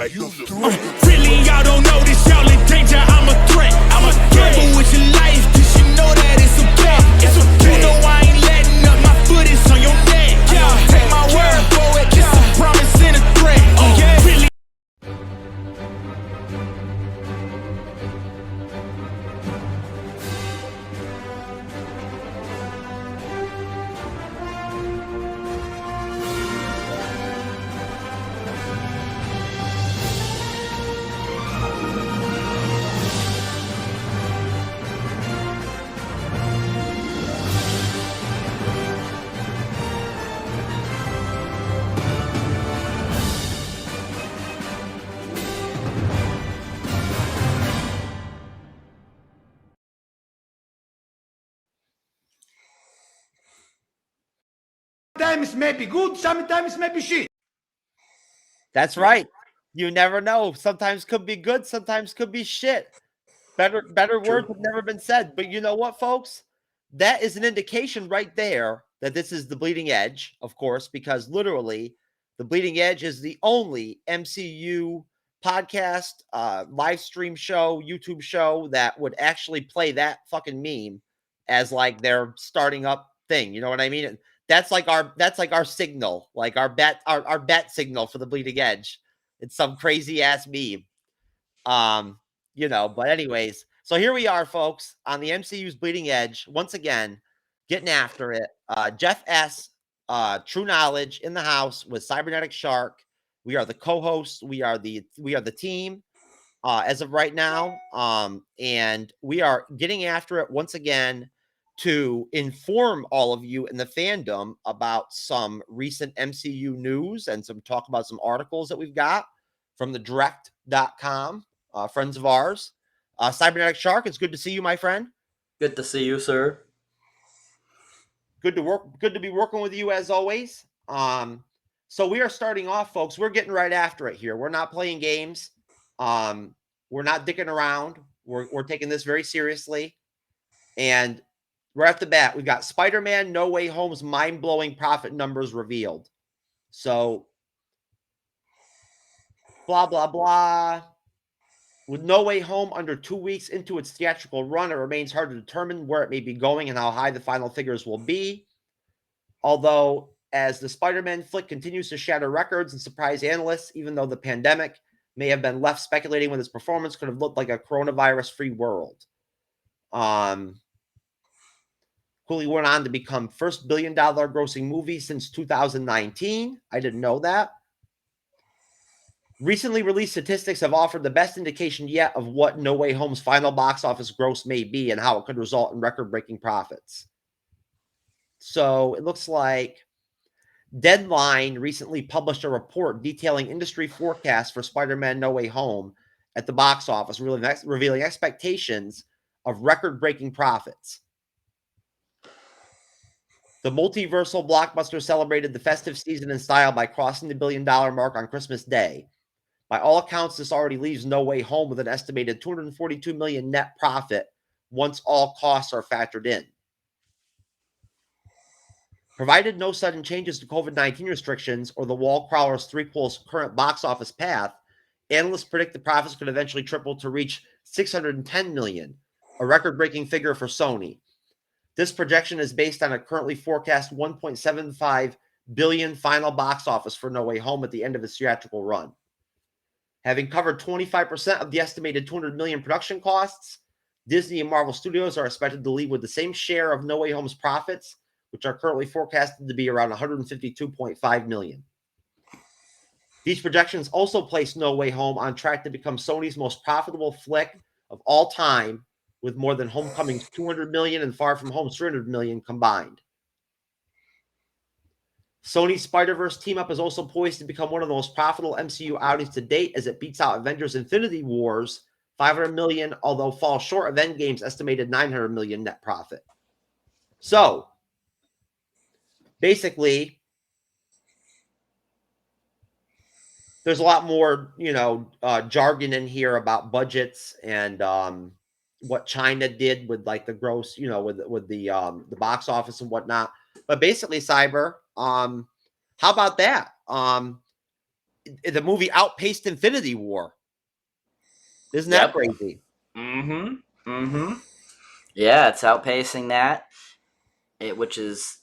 Really, y'all don't know this, y'all in danger. I'm a threat. I'm a gamble with your life, cause you know that it's okay. It's okay. You know I ain't letting up, my foot is on your neck. Take my word for it, it's a promise and a threat. Really. Sometimes may be good, sometimes may be shit. That's right. You never know. Sometimes could be good, sometimes could be shit. Better words have never been said. But you know what, folks? That is an indication right there that this is the Bleeding Edge, of course, because literally the Bleeding Edge is the only MCU podcast, live stream show, YouTube show that would actually play that fucking meme as like their starting up thing. You know what I mean? That's like our signal, like our bet signal for the Bleeding Edge. It's some crazy ass meme. You know, but anyways, so here we are, folks, on the MCU's Bleeding Edge, once again, getting after it. Jeff S, TrueKnowledge in the house with Cyberneticshark. We are the co-hosts. We are the team as of right now. And we are getting after it once again to inform all of you in the fandom about some recent MCU news and some talk about some articles that we've got from the direct.com, friends of ours. Cyberneticshark, it's good to see you, my friend. Good to see you, sir. Good to be working with you as always. So we are starting off, folks. We're getting right after it here. We're not playing games. We're not dicking around. We're taking this very seriously. And right off the bat, we've got Spider-Man No Way Home's mind-blowing profit numbers revealed. So, blah, blah, blah. With No Way Home under 2 weeks into its theatrical run, it remains hard to determine where it may be going and how high the final figures will be. Although, as the Spider-Man flick continues to shatter records and surprise analysts, even though the pandemic may have been left speculating when its performance could have looked like a coronavirus-free world. Cooley went on to become first billion-dollar grossing movie since 2019. I didn't know that. Recently released statistics have offered the best indication yet of what No Way Home's final box office gross may be and how it could result in record-breaking profits. So it looks like Deadline recently published a report detailing industry forecasts for Spider-Man No Way Home at the box office, revealing expectations of record-breaking profits. The multiversal blockbuster celebrated the festive season in style by crossing the billion-dollar mark on Christmas Day. By all accounts, this already leaves No Way Home with an estimated $242 million net profit once all costs are factored in. Provided no sudden changes to COVID-19 restrictions or the wall crawler's threequel's current box office path, analysts predict the profits could eventually triple to reach $610 million, a record-breaking figure for Sony. This projection is based on a currently forecast $1.75 billion final box office for No Way Home at the end of its theatrical run. Having covered 25% of the estimated $200 million production costs, Disney and Marvel Studios are expected to leave with the same share of No Way Home's profits, which are currently forecasted to be around $152.5 million. These projections also place No Way Home on track to become Sony's most profitable flick of all time, with more than Homecoming's $200 million and Far From Home's $300 million combined. Sony's Spider-Verse team-up is also poised to become one of the most profitable MCU outings to date as it beats out Avengers Infinity War's $500 million, although falls short of Endgame's estimated $900 million net profit. So, basically, there's a lot more, jargon in here about budgets and what China did with like the gross, with the box office and whatnot. But basically, Cyber, how about that? the movie outpaced Infinity War. Isn't that Yep. crazy? Yeah, it's outpacing that, which is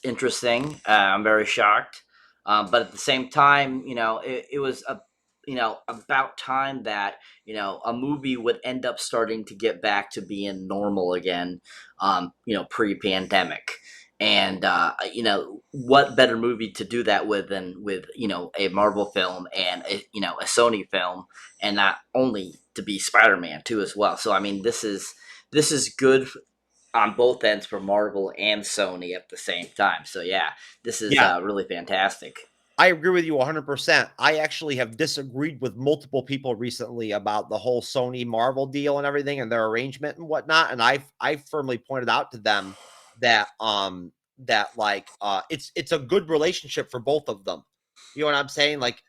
interesting. I'm very shocked, but at the same time, it was about time that a movie would end up starting to get back to being normal again, pre-pandemic. And what better movie to do that with than with a Marvel film and a Sony film, and not only to be Spider-Man too as well. So I mean, this is good on both ends for Marvel and Sony at the same time. So yeah, this is Yeah. really fantastic. I agree with you 100%. I actually have disagreed with multiple people recently about the whole Sony Marvel deal and everything and their arrangement and whatnot. And I firmly pointed out to them that it's a good relationship for both of them. You know what I'm saying? Like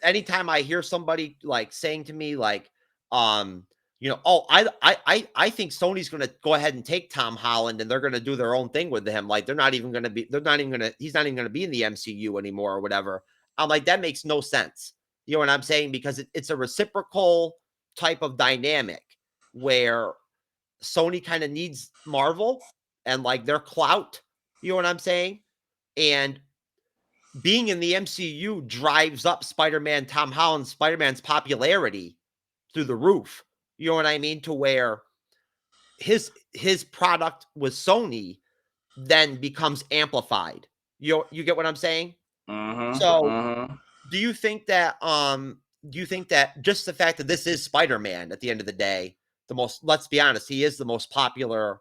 anytime I hear somebody like saying to me like oh, I think Sony's going to go ahead and take Tom Holland and they're going to do their own thing with him. Like he's not even going to be in the MCU anymore or whatever. I'm like, that makes no sense. You know what I'm saying? Because it's a reciprocal type of dynamic where Sony kind of needs Marvel and like their clout. You know what I'm saying? And being in the MCU drives up Tom Holland's Spider-Man's popularity through the roof. You know what I mean? To where his product with Sony then becomes amplified. You get what I'm saying? So do you think that just the fact that this is Spider-Man at the end of the day, let's be honest, he is the most popular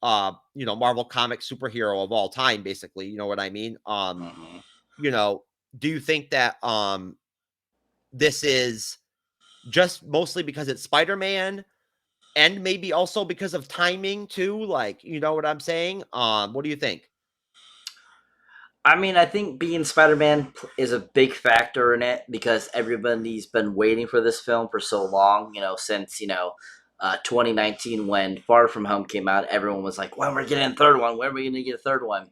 Marvel comic superhero of all time, basically. You know what I mean? Do you think that this is just mostly because it's Spider-Man and maybe also because of timing too? Like, you know what I'm saying? What do you think? I mean, I think being Spider-Man is a big factor in it because everybody's been waiting for this film for so long, since 2019 when Far From Home came out. Everyone was like, when are we getting a third one? When are we going to get a third one?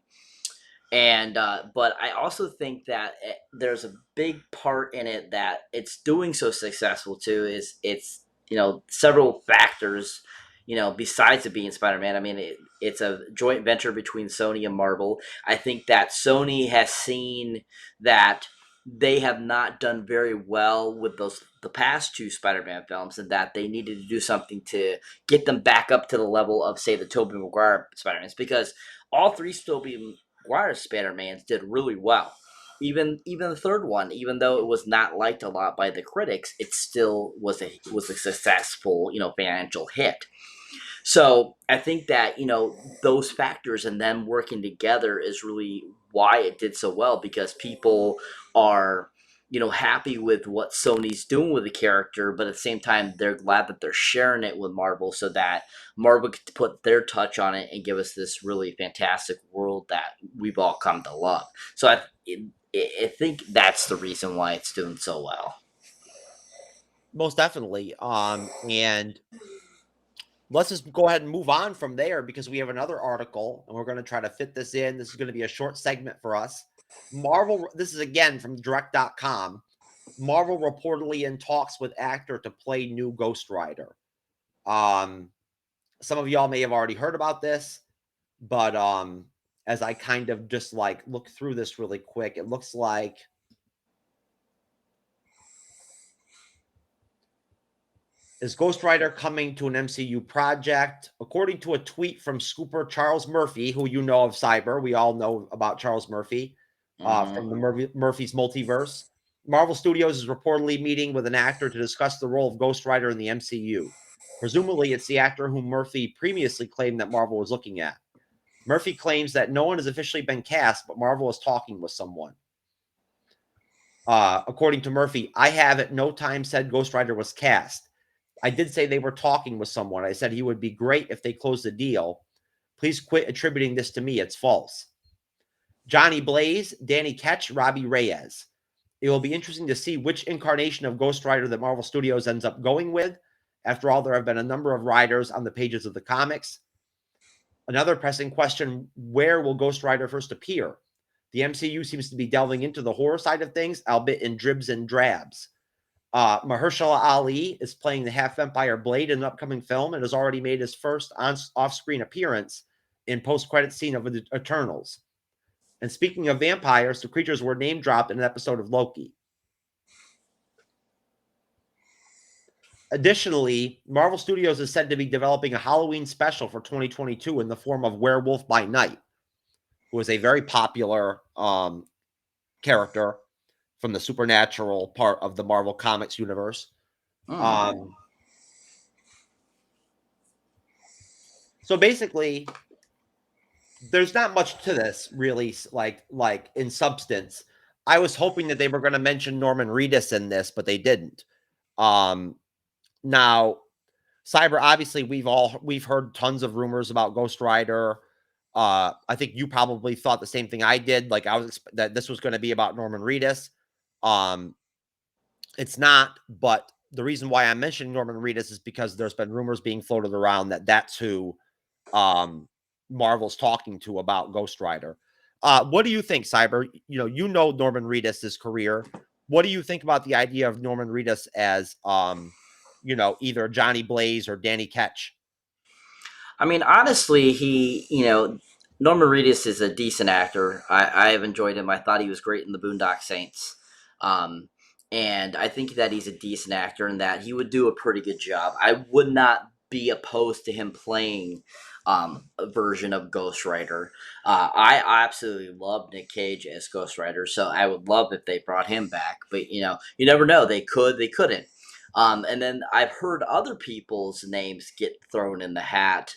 And but I also think that there's a big part in it that it's doing so successful too. Is it's several factors. Besides it being Spider-Man, I mean, it's a joint venture between Sony and Marvel. I think that Sony has seen that they have not done very well with the past two Spider-Man films, and that they needed to do something to get them back up to the level of, say, the Tobey Maguire Spider-Mans, because all three Tobey Maguire Spider-Mans did really well. Even the third one, even though it was not liked a lot by the critics, it still was a successful financial hit. So I think that those factors and them working together is really why it did so well, because people are happy with what Sony's doing with the character, but at the same time they're glad that they're sharing it with Marvel so that Marvel could put their touch on it and give us this really fantastic world that we've all come to love. So I think that's the reason why it's doing so well. Most definitely. And let's just go ahead and move on from there because we have another article and we're going to try to fit this in. This is going to be a short segment for us. Marvel, this is again from direct.com. Marvel reportedly in talks with actor to play new Ghost Rider. Some of y'all may have already heard about this, but as I kind of just like look through this really quick, it looks like is Ghost Rider coming to an MCU project? According to a tweet from Scooper Charles Murphy, who you know of Cyber, we all know about Charles Murphy from the Murphy's Multiverse. Marvel Studios is reportedly meeting with an actor to discuss the role of Ghost Rider in the MCU. Presumably, it's the actor whom Murphy previously claimed that Marvel was looking at. Murphy claims that no one has officially been cast, but Marvel is talking with someone. According to Murphy, I have at no time said Ghost Rider was cast. I did say they were talking with someone. I said he would be great if they closed the deal. Please quit attributing this to me. It's false. Johnny Blaze, Danny Ketch, Robbie Reyes. It will be interesting to see which incarnation of Ghost Rider that Marvel Studios ends up going with. After all, there have been a number of riders on the pages of the comics. Another pressing question, where will Ghost Rider first appear? The MCU seems to be delving into the horror side of things, albeit in dribs and drabs. Mahershala Ali is playing the half-vampire Blade in an upcoming film and has already made his first off-screen appearance in post-credit scene of the Eternals. And speaking of vampires, the creatures were name-dropped in an episode of Loki. Additionally, Marvel Studios is said to be developing a Halloween special for 2022 in the form of Werewolf by Night, who is a very popular character from the supernatural part of the Marvel Comics universe. So basically, there's not much to this, really, like in substance. I was hoping that they were going to mention Norman Reedus in this, but they didn't. Now, Cyber, obviously, we've heard tons of rumors about Ghost Rider. I think you probably thought the same thing I did. Like that this was going to be about Norman Reedus. It's not, but the reason why I'm mentioning Norman Reedus is because there's been rumors being floated around that that's who Marvel's talking to about Ghost Rider. What do you think, Cyber? You know Norman Reedus' career. What do you think about the idea of Norman Reedus as either Johnny Blaze or Danny Ketch? I mean, honestly, Norman Reedus is a decent actor. I have enjoyed him. I thought he was great in the Boondock Saints. And I think that he's a decent actor and that he would do a pretty good job. I would not be opposed to him playing a version of Ghost Rider. I absolutely love Nick Cage as Ghost Rider, so I would love if they brought him back. But, you never know. They could, they couldn't. And then I've heard other people's names get thrown in the hat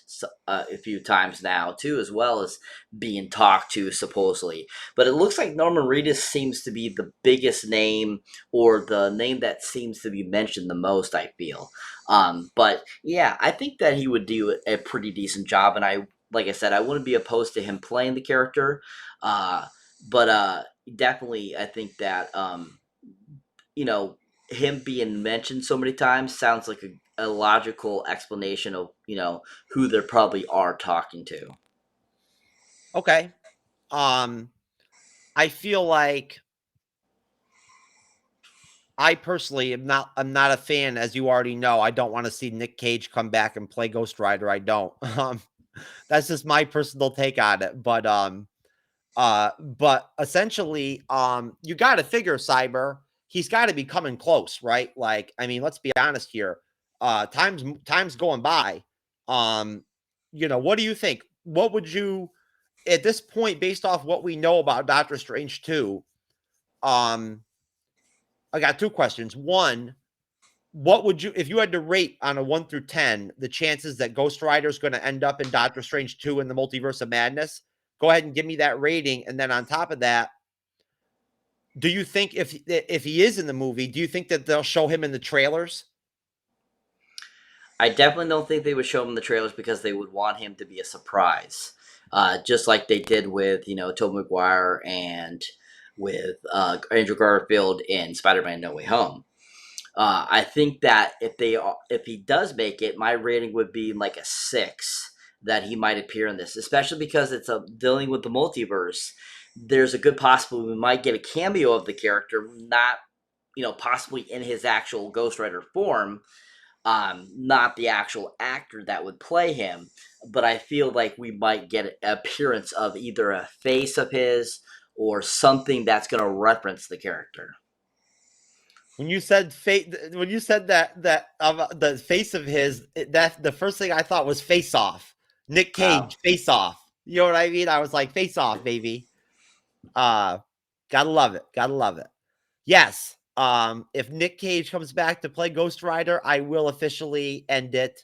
a few times now, too, as well as being talked to, supposedly. But it looks like Norman Reedus seems to be the biggest name, or the name that seems to be mentioned the most, I feel. But, yeah, I think that he would do a pretty decent job. And like I said, I wouldn't be opposed to him playing the character. But definitely, I think that, him being mentioned so many times sounds like a logical explanation of, who they probably are talking to. Okay. I feel like I personally I'm not a fan, as you already know. I don't want to see Nick Cage come back and play Ghost Rider. I don't. That's just my personal take on it. But essentially, you got to figure, Cyber, he's got to be coming close, right? Like, I mean, let's be honest here. Time's going by. What do you think? What would you, at this point, based off what we know about Doctor Strange 2, I got two questions. One, what would you, if you had to rate on a 1 through 10, the chances that Ghost Rider is going to end up in Doctor Strange 2 in the Multiverse of Madness? Go ahead and give me that rating. And then on top of that, do you think if he is in the movie, do you think that they'll show him in the trailers? I definitely don't think they would show him in the trailers because they would want him to be a surprise. Just like they did with, Tobey Maguire and with Andrew Garfield in Spider-Man No Way Home. I think that if he does make it, my rating would be like a 6, that he might appear in this, especially because it's dealing with the multiverse. There's a good possibility we might get a cameo of the character, not, possibly in his actual Ghost Rider form, not the actual actor that would play him, but I feel like we might get an appearance of either a face of his or something that's going to reference the character. When you said that the face of his, that the first thing I thought was Face Off. Nick Cage, Face Off. You know what I mean? I was like, Face Off, baby. Gotta love it. Yes. If Nick Cage comes back to play Ghost Rider, I will officially end it.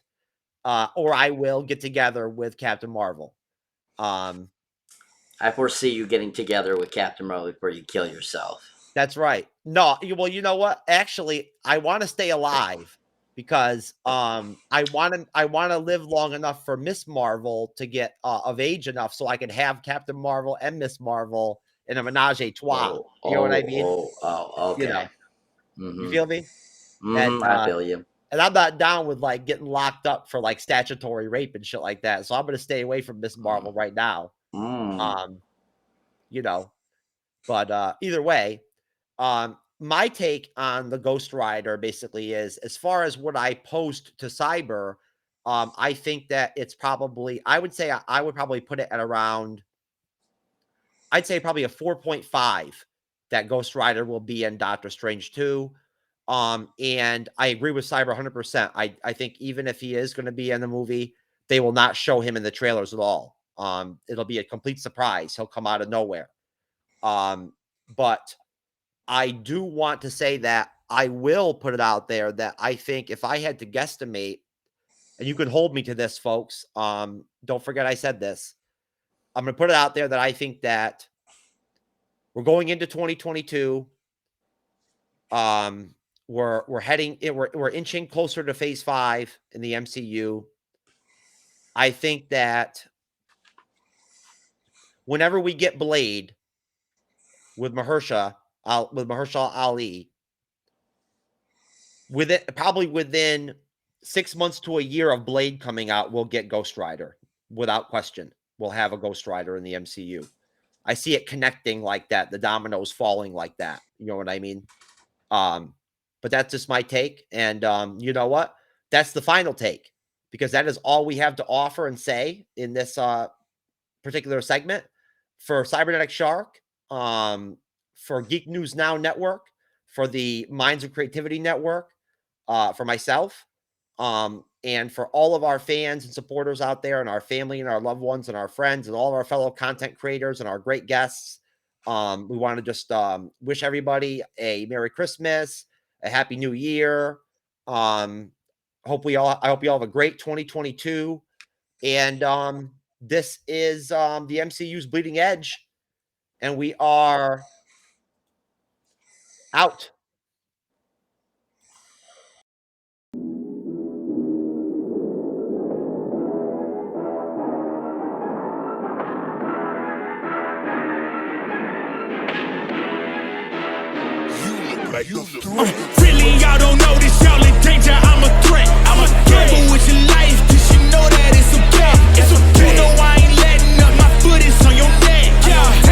Or I will get together with Captain Marvel. I foresee you getting together with Captain Marvel before you kill yourself. That's right. No, well, you know what? Actually, I want to stay alive because I want to live long enough for Miss Marvel to get of age enough so I can have Captain Marvel and Miss Marvel in a menage a trois. You know what I mean? Okay. You feel me? And, I feel you. And I'm not down with like getting locked up for like statutory rape and shit like that. So I'm going to stay away from Miss Marvel right now. But either way, my take on the Ghost Rider basically is, as far as what I post to Cyber, I think that it's probably, I would say I would probably put it at around, I'd say probably a 4.5 that Ghost Rider will be in Doctor Strange 2. And I agree with Cyber 100%. I think even if he is going to be in the movie, they will not show him in the trailers at all. It'll be a complete surprise. He'll come out of nowhere. But I do want to say that I will put it out there that I think if I had to guesstimate, and you can hold me to this, folks, don't forget I said this. I'm going to put it out there that I think that we're going into 2022. We're heading, we're inching closer to Phase 5 in the MCU. I think that whenever we get Blade with Mahershala Ali, probably within 6 months to a year of Blade coming out, we'll get Ghost Rider without question. We'll have a Ghost Rider in the MCU. I see it connecting like that, the dominoes falling like that. You know what I mean? But that's just my take. And you know what? That's the final take, because that is all we have to offer and say in this particular segment. For Cybernetic Shark, for Geek News Now Network, for the Minds of Creativity Network, for myself, and for all of our fans and supporters out there, and our family and our loved ones and our friends and all of our fellow content creators and our great guests. We want to just wish everybody a Merry Christmas, a Happy New Year. I hope you all have a great 2022. And this is the MCU's Bleeding Edge, and we are out. Really, y'all don't